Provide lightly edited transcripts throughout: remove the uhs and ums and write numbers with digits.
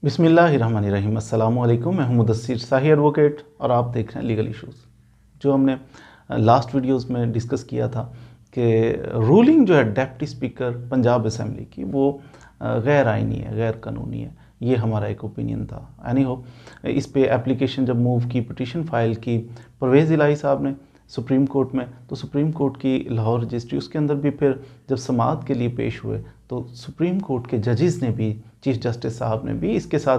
बिस्मिल्लाहिर्रहमानिर्रहीम। अस्सलामु अलैकुम। मैं हूं मुदस्सिर शाही एडवोकेट और आप देख रहे हैं लीगल इश्यूज़। जो हमने लास्ट वीडियोस में डिस्कस किया था कि रूलिंग जो है डिप्टी स्पीकर पंजाब असेंबली की वो गैर आइनी है, गैर कानूनी है। ये हमारा एक ओपिनियन था। एनी हो, इस पे एप्लीकेशन जब मूव की, पिटीशन फाइल की परवेज़ इलाही साहब ने सुप्रीम कोर्ट में, तो सुप्रीम कोर्ट की लाहौर रजिस्ट्री उसके अंदर भी फिर जब समाअत के लिए पेश हुए तो सुप्रीम कोर्ट के जजेस ने भी, चीफ जस्टिस साहब ने भी इसके साथ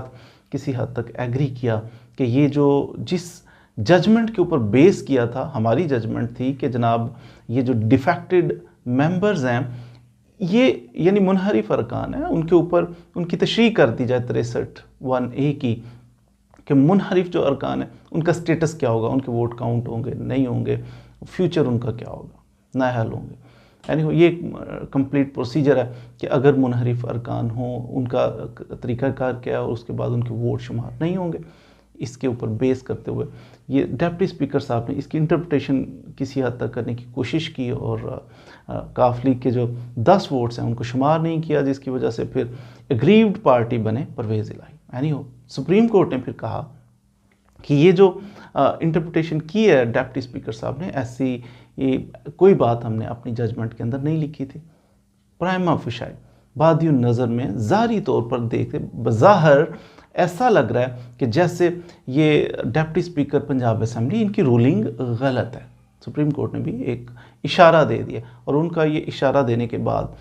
किसी हद तक एग्री किया कि ये जो जिस जजमेंट के ऊपर बेस किया था, हमारी जजमेंट थी कि जनाब ये जो डिफेक्टेड मेंबर्स हैं ये यानी मुनहरिफ अरकान हैं, उनके ऊपर उनकी तशरीह कर दी जाए 63(1)(a) की कि मुनहरिफ जो अरकान है उनका स्टेटस क्या होगा, उनके वोट काउंट होंगे नहीं होंगे, फ्यूचर उनका क्या होगा, नाअहल होंगे। यानी ये एक कंप्लीट प्रोसीजर है कि अगर मुनहरिफ अरकान हो उनका तरीक़ाकार क्या है और उसके बाद उनके वोट शुमार नहीं होंगे। इसके ऊपर बेस करते हुए ये डिप्टी स्पीकर साहब ने इसकी इंटरप्रिटेशन किसी हद तक करने की कोशिश की और काफ लीग के जो 10 वोट्स हैं उनको शुमार नहीं किया, जिसकी वजह से फिर एग्रीव्ड पार्टी बने परवेज़ इलाही। यानी हो सुप्रीम कोर्ट ने फिर कहा कि ये जो इंटरप्रिटेशन की है डिप्टी स्पीकर साहब ने, ऐसी ये कोई बात हमने अपनी जजमेंट के अंदर नहीं लिखी थी। प्राइमा फेशिये बादियुन नज़र में ज़ाहरी तौर पर देखते बज़ाहिर ऐसा लग रहा है कि जैसे ये डिप्टी स्पीकर पंजाब असेंबली इनकी रूलिंग गलत है। सुप्रीम कोर्ट ने भी एक इशारा दे दिया और उनका ये इशारा देने के बाद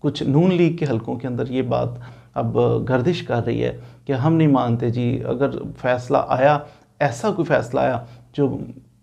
कुछ नून लीग के हलकों के अंदर ये बात अब गर्दिश कर रही है कि हम नहीं मानते जी, अगर फैसला आया, ऐसा कोई फैसला आया जो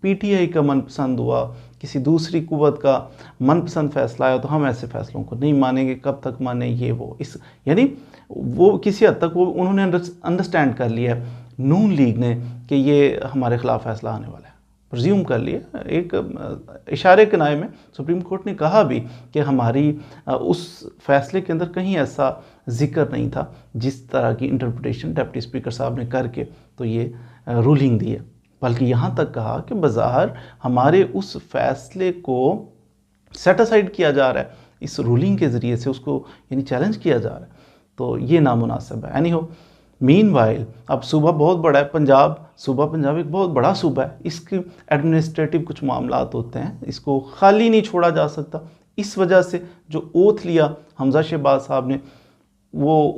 पीटीआई का मनपसंद हुआ, किसी दूसरी कुव्वत का मनपसंद फैसला आया, तो हम ऐसे फैसलों को नहीं मानेंगे। कब तक माने ये वो, इस यानी वो किसी हद तक वो उन्होंने अंडरस्टैंड कर लिया है नून लीग ने कि ये हमारे ख़िलाफ़ फैसला आने वाला है, प्रज्यूम कर लिया। एक इशारे किनारे में सुप्रीम कोर्ट ने कहा भी कि हमारी उस फैसले के अंदर कहीं ऐसा जिक्र नहीं था जिस तरह की इंटरप्रिटेशन डिप्टी स्पीकर साहब ने करके तो ये रूलिंग दी है, बल्कि यहाँ तक कहा कि बज़ाहिर हमारे उस फैसले को सेट असाइड किया जा रहा है, इस रूलिंग के ज़रिए से उसको यानी चैलेंज किया जा रहा है, तो ये नामुनासिब है। यानी हो मीनवाइल अब सूबा बहुत बड़ा है, पंजाब एक बहुत बड़ा सूबा है, इसके एडमिनिस्ट्रेटिव कुछ मामलात होते हैं, इसको खाली नहीं छोड़ा जा सकता। इस वजह से जो ओथ लिया हमजा शहबाज साहब ने, वो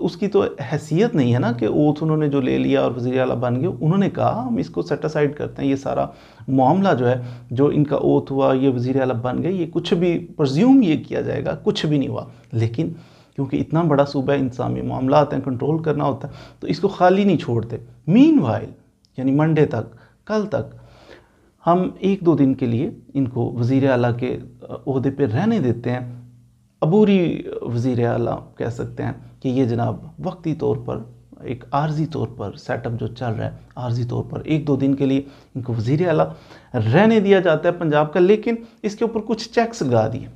उसकी तो हैसियत नहीं है ना कि ओथ उन्होंने जो ले लिया और वज़ीर आला बन गए। उन्होंने कहा हम इसको सेट असाइड करते हैं, ये सारा मामला जो है, जो इनका ओथ हुआ, ये वज़ीर आला बन गए, ये कुछ भी प्रज्यूम ये किया जाएगा, कुछ भी नहीं हुआ। लेकिन क्योंकि इतना बड़ा सूबा इंतज़ामी मामलात हैं, कंट्रोल करना होता है, तो इसको खाली नहीं छोड़ते। मीनवाइल यानी मंडे तक, कल तक हम 1-2 दिन के लिए इनको वज़ीर आला के ओहदे पे रहने देते हैं। अबूरी वज़ीर आला कह सकते हैं कि ये जनाब वक्ती तौर पर एक आर्जी तौर पर सेटअप जो चल रहा है, आर्जी तौर पर 1-2 दिन के लिए इनको वज़ीर आला रहने दिया जाता है पंजाब का। लेकिन इसके ऊपर कुछ चेक्स लगा दिए,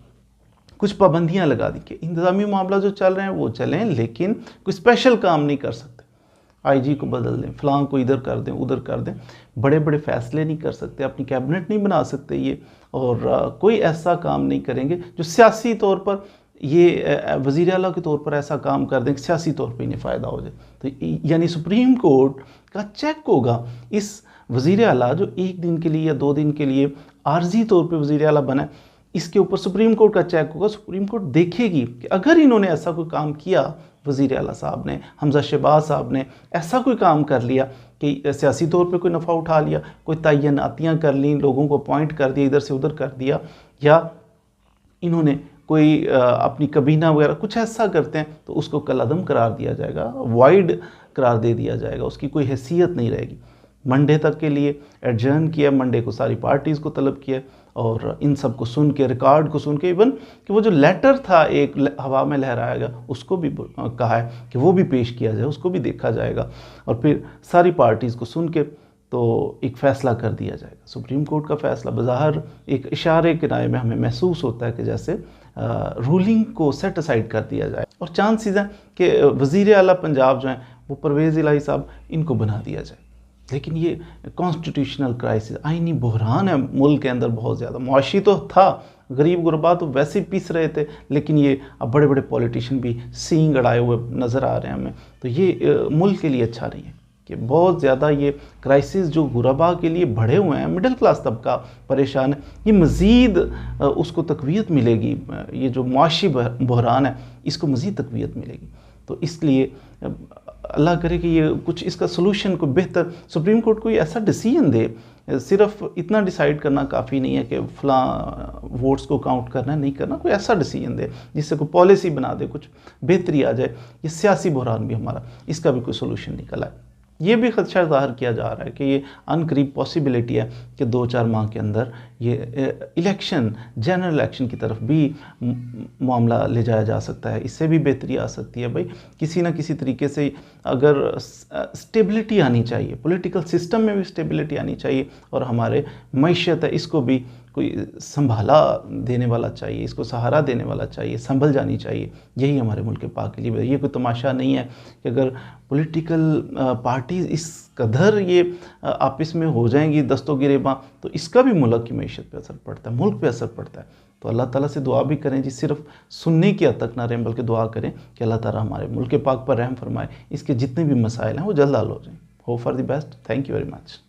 कुछ पाबंदियां लगा दी कि इंतज़ामी मामला जो चल रहे हैं वो चलें, लेकिन कोई स्पेशल काम नहीं कर सकते। आईजी को बदल दें, फ़लाँ को इधर कर दें, उधर कर दें, बड़े बड़े फ़ैसले नहीं कर सकते, अपनी कैबिनेट नहीं बना सकते ये, और कोई ऐसा काम नहीं करेंगे जो सियासी तौर पर ये वज़ीर आला के तौर पर ऐसा काम कर दें कि सियासी तौर पर इन्हें फ़ायदा हो जाए। तो यानी सुप्रीम कोर्ट का चेक होगा इस वज़ीर आला जो 1 दिन के लिए या 2 दिन के लिए आर्जी तौर पर वज़ीर आला बना, इसके ऊपर सुप्रीम कोर्ट का चेक होगा। सुप्रीम कोर्ट देखेगी कि अगर इन्होंने ऐसा कोई काम किया, वज़ीर आला साहब ने, हमजा शहबाज साहब ने ऐसा कोई काम कर लिया कि सियासी तौर पे कोई नफ़ा उठा लिया, कोई तयनातियाँ कर ली, लोगों को अपॉइंट कर दिया, इधर से उधर कर दिया, या इन्होंने कोई अपनी कबीना वगैरह कुछ ऐसा करते हैं, तो उसको कलअदम करार दिया जाएगा, वाइड करार दे दिया जाएगा, उसकी कोई हैसियत नहीं रहेगी। मंडे तक के लिए एडजर्न किया, मंडे को सारी पार्टीज़ को तलब किया और इन सब को सुन के, रिकॉर्ड को सुन के, इवन कि वो जो लेटर था एक हवा में लहराया गया उसको भी कहा है कि वो भी पेश किया जाए, उसको भी देखा जाएगा और फिर सारी पार्टीज़ को सुन के तो एक फ़ैसला कर दिया जाएगा। सुप्रीम कोर्ट का फ़ैसला बज़ाहिर एक इशारे किनारे में हमें महसूस होता है कि जैसे रूलिंग को सेट असाइड कर दिया जाए और चांसेस हैं कि वज़ीर आला पंजाब जो हैं वो परवेज़ इलाही साहब, इनको बना दिया जाए। लेकिन ये कॉन्स्टिट्यूशनल क्राइसिस, आइनी बहरान है मुल्क के अंदर बहुत ज़्यादा। मुआशी तो था, गरीब गुरबा तो वैसे ही पीस रहे थे, लेकिन ये अब बड़े बड़े पॉलिटिशियन भी सींग अड़ाए हुए नज़र आ रहे हैं हमें। तो ये मुल्क के लिए अच्छा नहीं है कि बहुत ज़्यादा ये क्राइसिस जो गुरबा के लिए बढ़े हुए हैं, मिडिल क्लास तबका परेशान है, ये मज़ीद उसको तक़वियत मिलेगी। ये जो मुआशी बहरान है इसको मज़ीद तक़वियत मिलेगी। तो इसलिए अल्लाह करे कि ये कुछ इसका सोल्यूशन को बेहतर, सुप्रीम कोर्ट कोई ऐसा डिसीजन दे। सिर्फ इतना डिसाइड करना काफ़ी नहीं है कि फ़लाँ वोट्स को काउंट करना है नहीं करना, कोई ऐसा डिसीजन दे जिससे कोई पॉलिसी बना दे, कुछ बेहतरी आ जाए। ये सियासी बहरान भी हमारा, इसका भी कोई सोल्यूशन निकल आए। ये भी खदशा ज़ाहिर किया जा रहा है कि ये अनकरीब पॉसिबिलिटी है कि 2-4 माह के अंदर ये इलेक्शन, जनरल इलेक्शन की तरफ भी मामला ले जाया जा सकता है। इससे भी बेहतरी आ सकती है। भाई किसी ना किसी तरीके से अगर स्टेबिलिटी आनी चाहिए, पॉलिटिकल सिस्टम में भी स्टेबिलिटी आनी चाहिए, और हमारे मईशत है इसको भी कोई संभाला देने वाला चाहिए, इसको सहारा देने वाला चाहिए, संभल जानी चाहिए। यही हमारे मुल्क पाक के लिए। ये कोई तमाशा नहीं है कि अगर पॉलिटिकल पार्टीज़ इस कदर ये आपस में हो जाएंगी दस्तों गिरेबां, तो इसका भी मुल्क की मईशत पे असर पड़ता है, मुल्क पे असर पड़ता है। तो अल्लाह ताला से दुआ भी करें जी, सिर्फ सुनने की हद तक ना रहें, बल्कि दुआ करें कि अल्लाह ताला हमारे मुल्क पाक पर रहम फरमाए, इसके जितने भी मसाइल हैं वो जल्द हल हो जाएं। Hope for the best. Thank you very much.